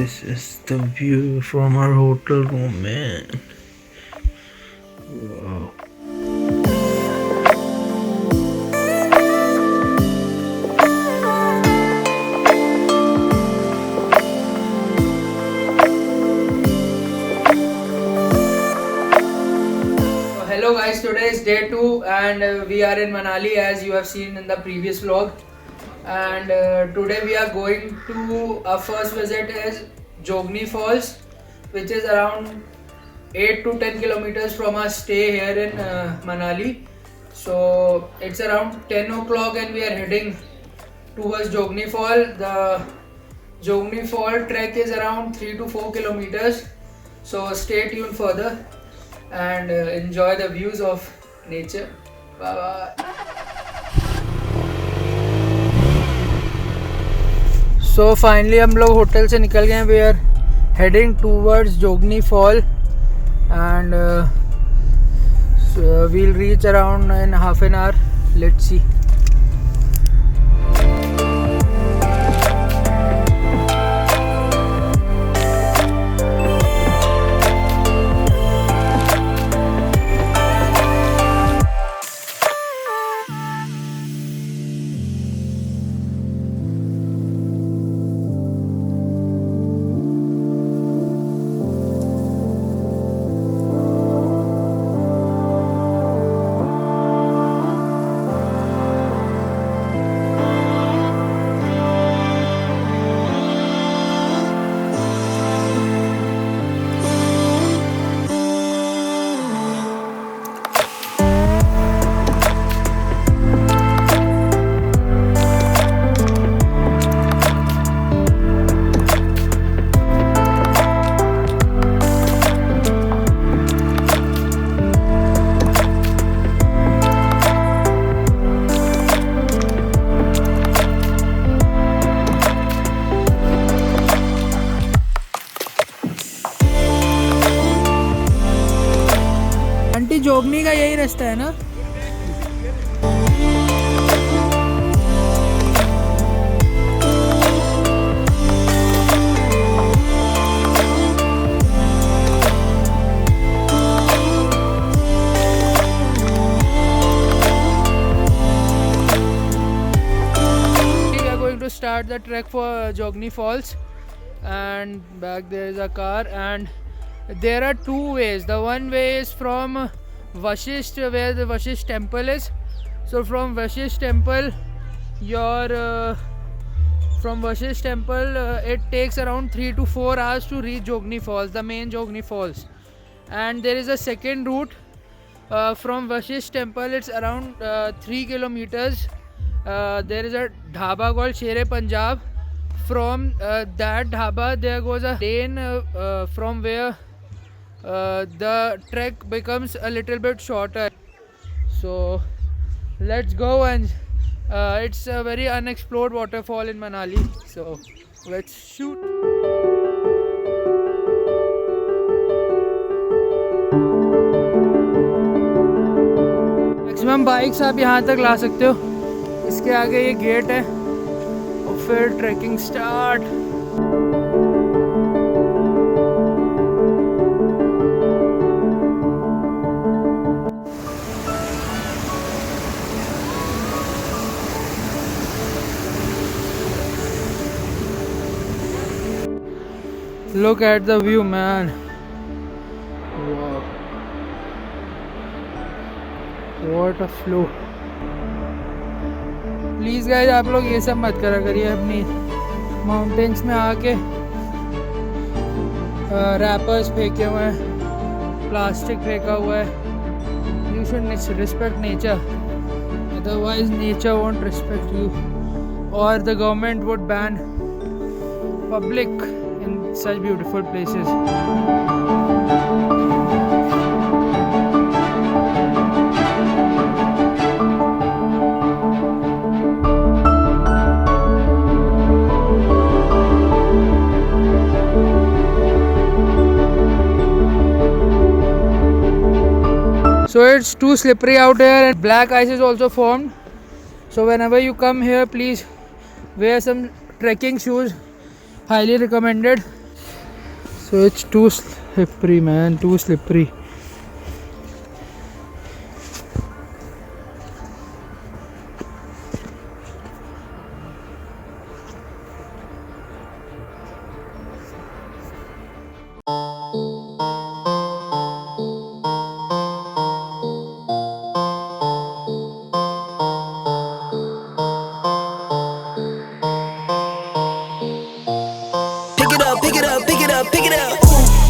This is the view from our hotel room, man. Wow. Hello guys, today is day 2 and we are in Manali as you have seen in the previous vlog. And today we are going to, our first visit is Jogini Falls, which is around 8 to 10 kilometers from our stay here in Manali. So it's around 10 o'clock and we are heading towards Jogini Fall. The Jogini Fall trek is around 3 to 4 kilometers. So stay tuned further and enjoy the views of nature. Bye bye. So finally हम लोग hotel से निकल गए हैं. We are heading towards Jogini Fall and so we'll reach around in half an hour. Let's see. जोगनी का यही रास्ता है ना. We are going to start the trek for Jogini Falls and back there is a car and there are two ways. The one way is from Vashisht, where the Vashisht temple is. So from Vashisht temple it takes around 3 to 4 hours to reach Jogini Falls, the main Jogini Falls. And there is a second route from Vashisht temple. It's around 3 kilometers. There is a dhaba called Shere Punjab. From that dhaba there goes a lane from where the trek becomes a little bit shorter. So let's go, and it's a very unexplored waterfall in Manali, so let's shoot. Maximum bikes आप यहाँ तक ला सकते हो. इसके आगे ये gate है और फिर tracking start. Look at the view, man. Wow. What a flow. Please guys, आप लोग ये सब मत करा करिए अपनी माउंटेन्स में आके. रैपर्स फेंके हुए हैं, प्लास्टिक फेंका हुआ है. You should respect nature. Otherwise nature won't respect you. Or the government would ban public in such beautiful places. So it's too slippery out here and black ice is also formed. So whenever you come here, please wear some trekking shoes. Highly recommended. So it's too slippery, man, too slippery.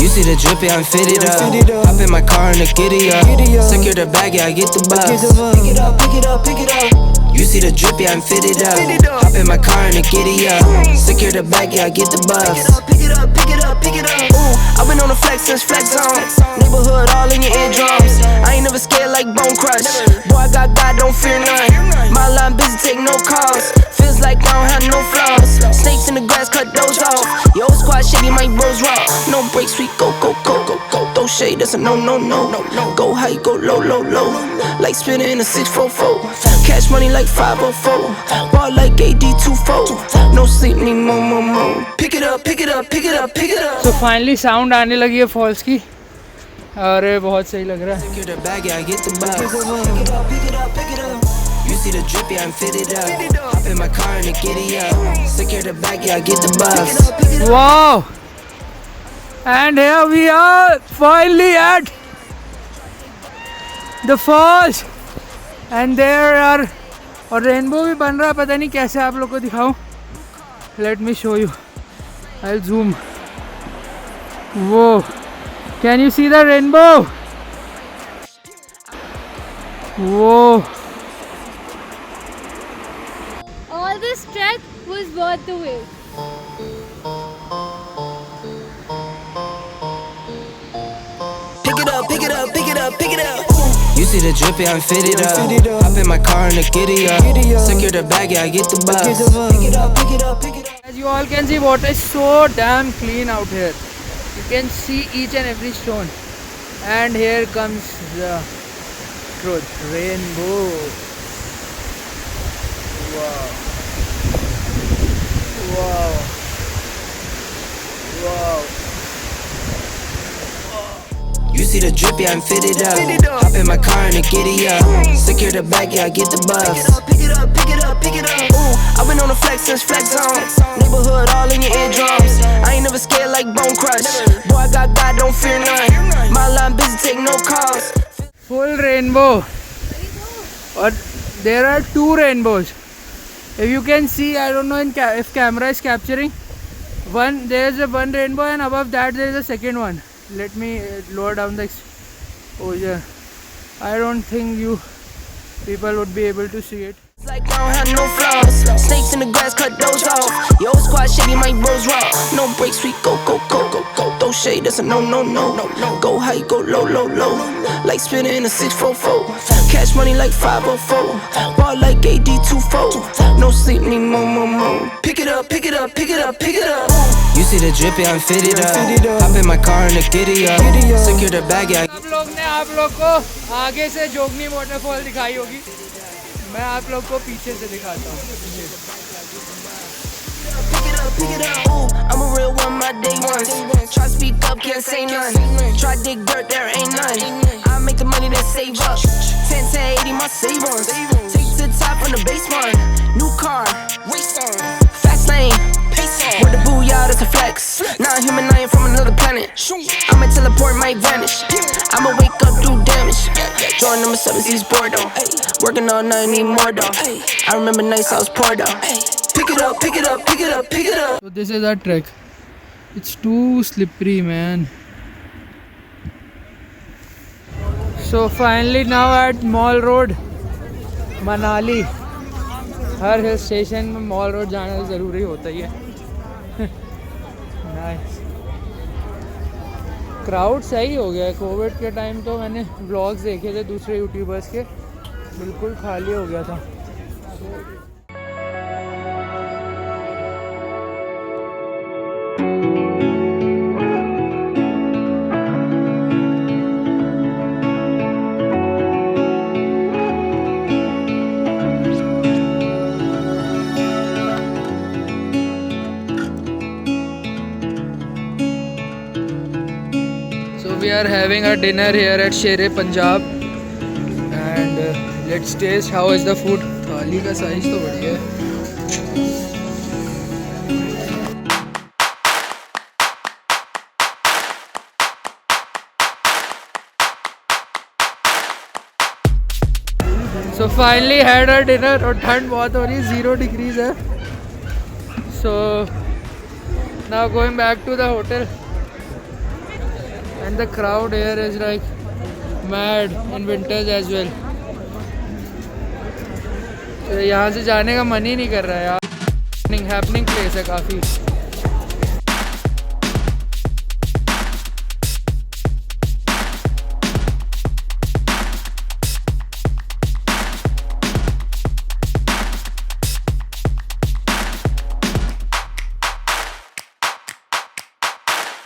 You see the drip, yeah, I'm fitted up. Hop in my car and the giddy up. Secure the bag, yeah, I get the bus. Pick it up, pick it up, pick it up. You see the drip, yeah, I'm fitted up. Hop in my car and the giddy up. Secure the bag, yeah, I get the bus. Pick it up, pick it up, pick it up. Ooh, I've been on the flex since flex zone. Neighborhood all in your eardrums. I ain't never scared like Bone Crush. Boy, I got God, don't fear none. My line busy, take no calls. Feels like I don't have no flaws. Snakes in the grass, cut those off. Yo, squad shady, my bros raw. No breaks, we go, go, go, go, go. Throw shade, that's a no, no, no, no, no. Go high, go low, low, low. Like spinning in a 644. Cash money like 504. Ball like AD24. No sleep, need more, more, more. Pick it up, pick it up, pick it up, pick it up. So finally sound आने लगी है false की. अरे बहुत सही लग रहा है. Secure the bag, yeah, I get the bus. Pick it up, pick it up, pick it up. You see the drip, yeah, I'm fitted up. Hop in my car and the giddy up. Secure the bag, yeah, I get the bus. Wow! And here we are finally at the falls. And there are और rainbow भी बन रहा है. पता नहीं कैसे आप लोग को दिखाऊं. Let me show you. I'll zoom. Whoa! Can you see the rainbow? Whoa! All this trek was worth the wait. Pick it up, pick it up, pick it up, pick it up. You see the drip, yeah, I'm fitted up. Hop in my car and the giddy up. Secure the bag, yeah, I get the bus. Pick it up, pick it up, pick it up. As you all can see, water is so damn clean out here. You can see each and every stone. And here comes the truth, rainbow. Wow. Wow. Wow. You see the drip, yeah, I'm fitted up. Hop in my car and the giddy up. Secure the bag, yeah, I get the bus. Pick it up, pick it up, pick it up. Ooh, I've been on the flex since flex zone. Neighborhood all in your eardrums. I ain't never scared like Bone Crush. Boy, I got God, don't fear none. My line busy, take no calls. Full rainbow. Or there are two rainbows. If you can see, I don't know if camera is capturing. There is one rainbow and above that there is a second one. Let me lower down the exposure. I don't think you people would be able to see it. Like I don't have no flaws. Snakes in the grass, cut those off. Yo, squad shady, my bros raw. No breaks, we go, go, go, go, go. Throw shade, that's a no, no, no, no, no. Go high, go low, low, low. Like spinning in a 644. Cash money like 504. Ball like AD24. No sleep, need more, more, more. Pick it up, pick it up, pick it up, pick it up. You see the drip, yeah, I'm fitted up. Hop in my car and the giddy up. Secure the bag, yeah. आप लोग ने आप लोग को आगे से जोगनी waterfall दिखाई होगी. मैं आप लोग को पीछे से दिखाता हूँ. Pick it up, ooh, I'm a real one, my day ones. Try to speak up, can't say none. Try to dig dirt, there ain't none. I make the money that save up. 10 to 80, my save ones. Take to the top from the basement. New car, race on. Fast lane, pace on. With the booyah, that's a flex. Not human, I am from another planet. I'ma teleport, might vanish. I'ma wake up, do damage. Join number 7, he's bored though. Working all night, need more though. I remember nights I was poor though. Pick it up, pick it up, pick it up, pick it up. So this is our trek. It's too slippery, man. So finally now at Mall Road, Manali. Her hill station में mall road जाना ज़रूरी होता ही है. Nice. Crowd सही हो गया है. Covid के टाइम तो मैंने व्लॉग्स देखे थे दूसरे यूट्यूबर्स के, बिल्कुल खाली हो गया था. are having a dinner here at Shere Punjab and let's taste how is the food. थाली का साइज तो बढ़िया है. So finally had our dinner और ठंड बहुत हो रही है, 0 degrees है. So now going back to the hotel and the crowd here is like mad in winters as well. तो यहाँ से जाने का मन ही नहीं कर रहा है यार. Happening place है काफ़ी.